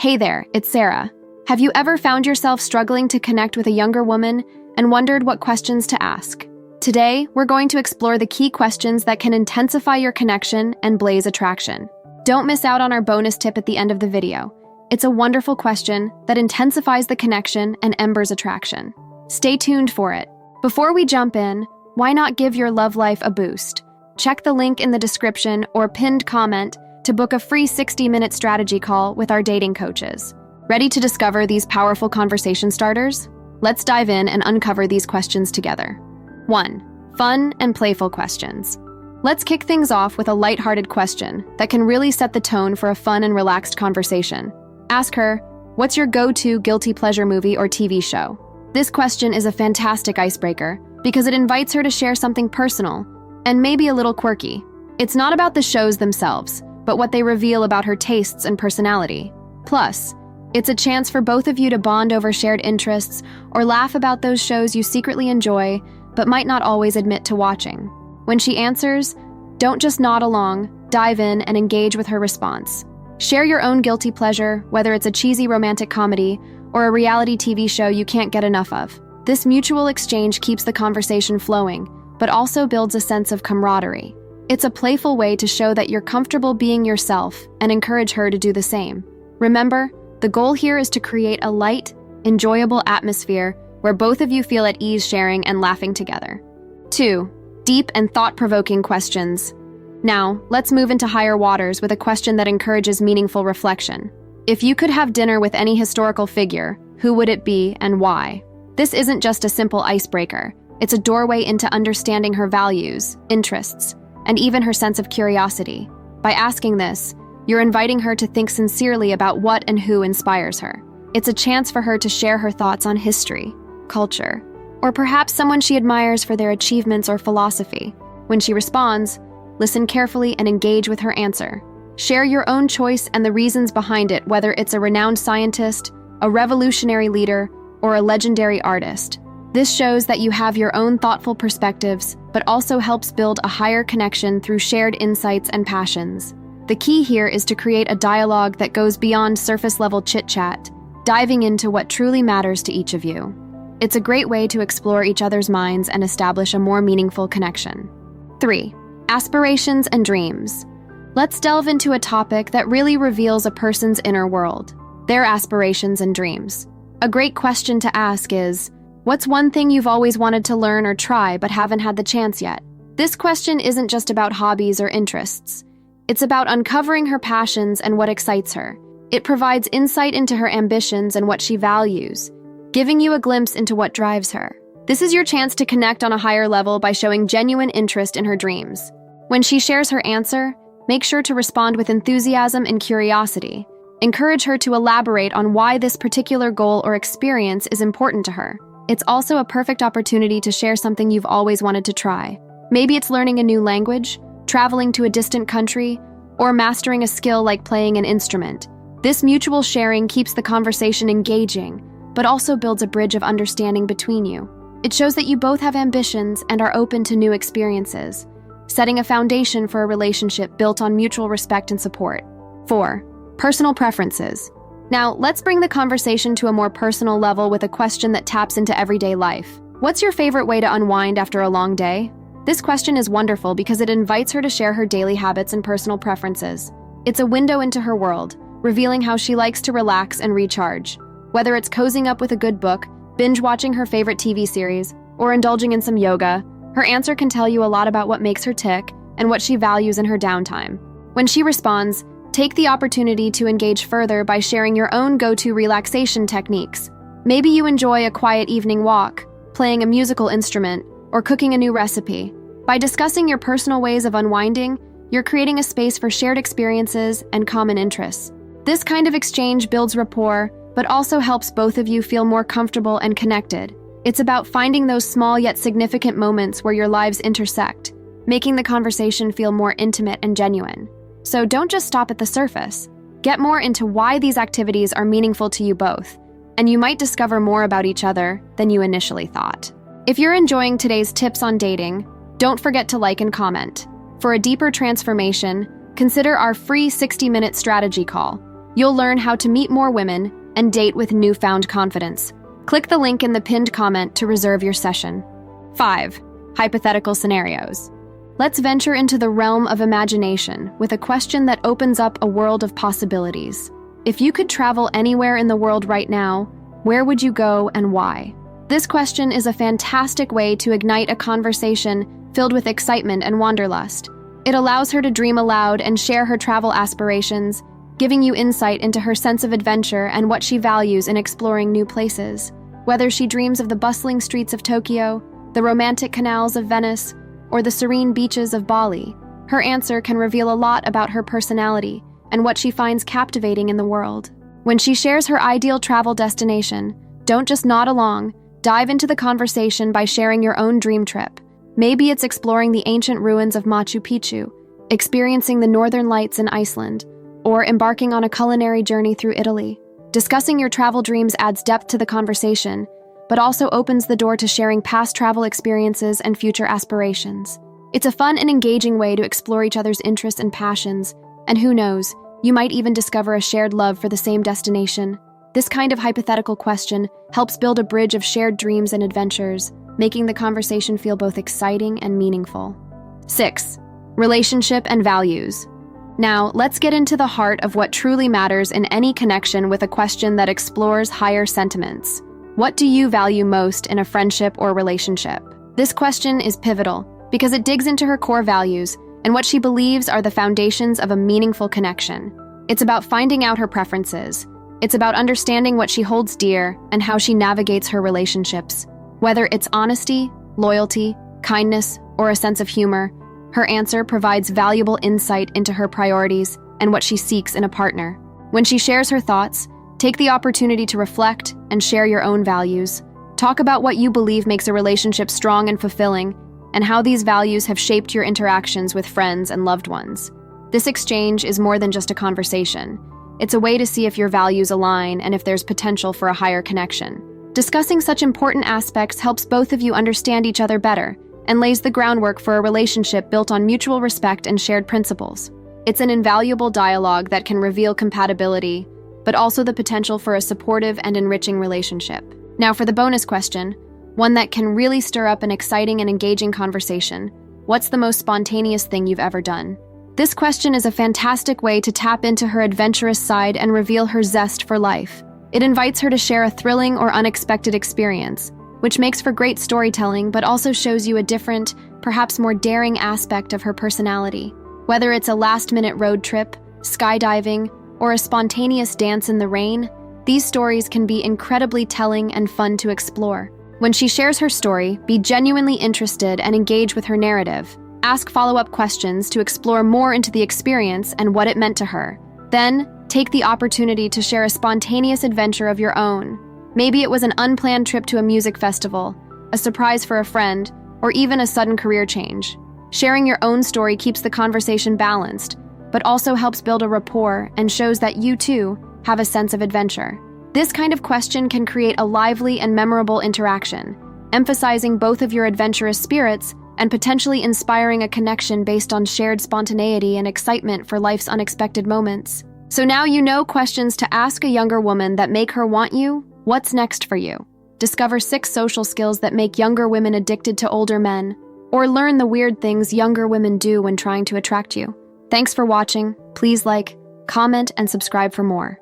Hey there, it's Sarah. Have you ever found yourself struggling to connect with a younger woman and wondered what questions to ask? Today, we're going to explore the key questions that can intensify your connection and blaze attraction. Don't miss out on our bonus tip at the end of the video. It's a wonderful question that intensifies the connection and embers attraction. Stay tuned for it. Before we jump in, why not give your love life a boost? Check the link in the description or pinned comment to book a free 60-minute strategy call with our dating coaches. Ready to discover these powerful conversation starters? Let's dive in and uncover these questions together. 1. Fun and playful questions. Let's kick things off with a lighthearted question that can really set the tone for a fun and relaxed conversation. Ask her, what's your go-to guilty pleasure movie or TV show? This question is a fantastic icebreaker because it invites her to share something personal and maybe a little quirky. It's not about the shows themselves, but what they reveal about her tastes and personality. Plus, it's a chance for both of you to bond over shared interests or laugh about those shows you secretly enjoy but might not always admit to watching. When she answers, don't just nod along, dive in and engage with her response. Share your own guilty pleasure, whether it's a cheesy romantic comedy or a reality TV show you can't get enough of. This mutual exchange keeps the conversation flowing, but also builds a sense of camaraderie. It's a playful way to show that you're comfortable being yourself and encourage her to do the same. Remember, the goal here is to create a light, enjoyable atmosphere where both of you feel at ease sharing and laughing together. 2. Deep and thought-provoking questions. Now, let's move into higher waters with a question that encourages meaningful reflection. If you could have dinner with any historical figure, who would it be and why? This isn't just a simple icebreaker. It's a doorway into understanding her values, interests, and even her sense of curiosity. By asking this, you're inviting her to think sincerely about what and who inspires her. It's a chance for her to share her thoughts on history, culture, or perhaps someone she admires for their achievements or philosophy. When she responds, listen carefully and engage with her answer. Share your own choice and the reasons behind it, whether it's a renowned scientist, a revolutionary leader, or a legendary artist. This shows that you have your own thoughtful perspectives, but also helps build a higher connection through shared insights and passions. The key here is to create a dialogue that goes beyond surface-level chit-chat, diving into what truly matters to each of you. It's a great way to explore each other's minds and establish a more meaningful connection. 3. Aspirations and dreams. Let's delve into a topic that really reveals a person's inner world, their aspirations and dreams. A great question to ask is, what's one thing you've always wanted to learn or try but haven't had the chance yet? This question isn't just about hobbies or interests. It's about uncovering her passions and what excites her. It provides insight into her ambitions and what she values, giving you a glimpse into what drives her. This is your chance to connect on a higher level by showing genuine interest in her dreams. When she shares her answer, make sure to respond with enthusiasm and curiosity. Encourage her to elaborate on why this particular goal or experience is important to her. It's also a perfect opportunity to share something you've always wanted to try. Maybe it's learning a new language, traveling to a distant country, or mastering a skill like playing an instrument. This mutual sharing keeps the conversation engaging, but also builds a bridge of understanding between you. It shows that you both have ambitions and are open to new experiences, setting a foundation for a relationship built on mutual respect and support. 4. Personal preferences. Now, let's bring the conversation to a more personal level with a question that taps into everyday life. What's your favorite way to unwind after a long day? This question is wonderful because it invites her to share her daily habits and personal preferences. It's a window into her world, revealing how she likes to relax and recharge. Whether it's cozying up with a good book, binge-watching her favorite TV series, or indulging in some yoga, her answer can tell you a lot about what makes her tick and what she values in her downtime. When she responds, take the opportunity to engage further by sharing your own go-to relaxation techniques. Maybe you enjoy a quiet evening walk, playing a musical instrument, or cooking a new recipe. By discussing your personal ways of unwinding, you're creating a space for shared experiences and common interests. This kind of exchange builds rapport, but also helps both of you feel more comfortable and connected. It's about finding those small yet significant moments where your lives intersect, making the conversation feel more intimate and genuine. So don't just stop at the surface. Get more into why these activities are meaningful to you both, and you might discover more about each other than you initially thought. If you're enjoying today's tips on dating, don't forget to like and comment. For a deeper transformation, consider our free 60-minute strategy call. You'll learn how to meet more women and date with newfound confidence. Click the link in the pinned comment to reserve your session. 5. Hypothetical scenarios. Let's venture into the realm of imagination with a question that opens up a world of possibilities. If you could travel anywhere in the world right now, where would you go and why? This question is a fantastic way to ignite a conversation filled with excitement and wanderlust. It allows her to dream aloud and share her travel aspirations, giving you insight into her sense of adventure and what she values in exploring new places. Whether she dreams of the bustling streets of Tokyo, the romantic canals of Venice, or the serene beaches of Bali, her answer can reveal a lot about her personality and what she finds captivating in the world. When she shares her ideal travel destination, don't just nod along, dive into the cuconversation by sharing your own dream trip. Maybe it's exploring the ancient ruins of Machu Picchu, experiencing the northern lights in Iceland, or embarking on a culinary journey through Italy. Discussing your travel dreams adds depth to the conversation, but also opens the door to sharing past travel experiences and future aspirations. It's a fun and engaging way to explore each other's interests and passions, and who knows, you might even discover a shared love for the same destination. This kind of hypothetical question helps build a bridge of shared dreams and adventures, making the conversation feel both exciting and meaningful. 6. Relationship and values. Now, let's get into the heart of what truly matters in any connection with a question that explores higher sentiments. What do you value most in a friendship or relationship? This question is pivotal because it digs into her core values and what she believes are the foundations of a meaningful connection. It's about finding out her preferences. It's about understanding what she holds dear and how she navigates her relationships. Whether it's honesty, loyalty, kindness, or a sense of humor, her answer provides valuable insight into her priorities and what she seeks in a partner. When she shares her thoughts, take the opportunity to reflect and share your own values. Talk about what you believe makes a relationship strong and fulfilling, and how these values have shaped your interactions with friends and loved ones. This exchange is more than just a conversation. It's a way to see if your values align and if there's potential for a higher connection. Discussing such important aspects helps both of you understand each other better and lays the groundwork for a relationship built on mutual respect and shared principles. It's an invaluable dialogue that can reveal compatibility, but also the potential for a supportive and enriching relationship. Now for the bonus question, one that can really stir up an exciting and engaging conversation. What's the most spontaneous thing you've ever done? This question is a fantastic way to tap into her adventurous side and reveal her zest for life. It invites her to share a thrilling or unexpected experience, which makes for great storytelling but also shows you a different, perhaps more daring aspect of her personality. Whether it's a last-minute road trip, skydiving, or a spontaneous dance in the rain, these stories can be incredibly telling and fun to explore. When she shares her story, be genuinely interested and engage with her narrative. Ask follow-up questions to explore more into the experience and what it meant to her. Then, take the opportunity to share a spontaneous adventure of your own. Maybe it was an unplanned trip to a music festival, a surprise for a friend, or even a sudden career change. Sharing your own story keeps the conversation balanced, but also helps build a rapport and shows that you, too, have a sense of adventure. This kind of question can create a lively and memorable interaction, emphasizing both of your adventurous spirits and potentially inspiring a connection based on shared spontaneity and excitement for life's unexpected moments. So now you know questions to ask a younger woman that make her want you. What's next for you? Discover 6 social skills that make younger women addicted to older men, or learn the weird things younger women do when trying to attract you. Thanks for watching. Please like, comment, and subscribe for more.